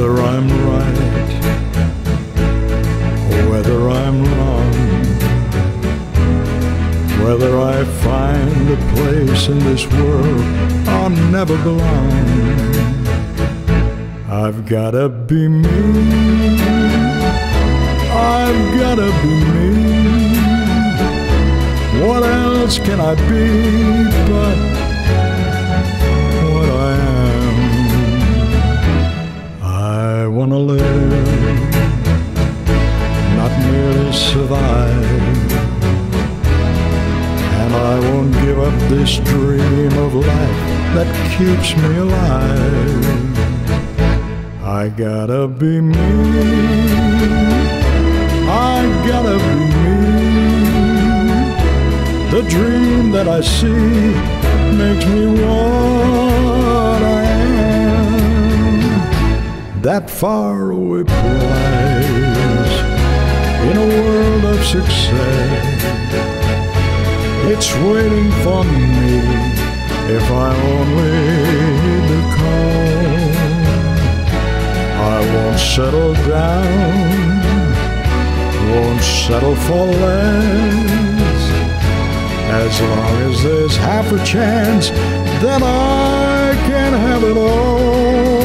whether I'm right, whether I'm wrong, whether I find a place in this world I'll never belong. I've gotta be me, I've gotta be me. What else can I be but what I am? I wanna live, not merely survive, and I won't give up this dream of life that keeps me alive. I gotta be me, I gotta be me. The dream that I see makes me what I am. That faraway prize in a world of success, it's waiting for me if I only heed the call. I won't settle down, won't settle for less. As long as there's half a chance, then I can have it all.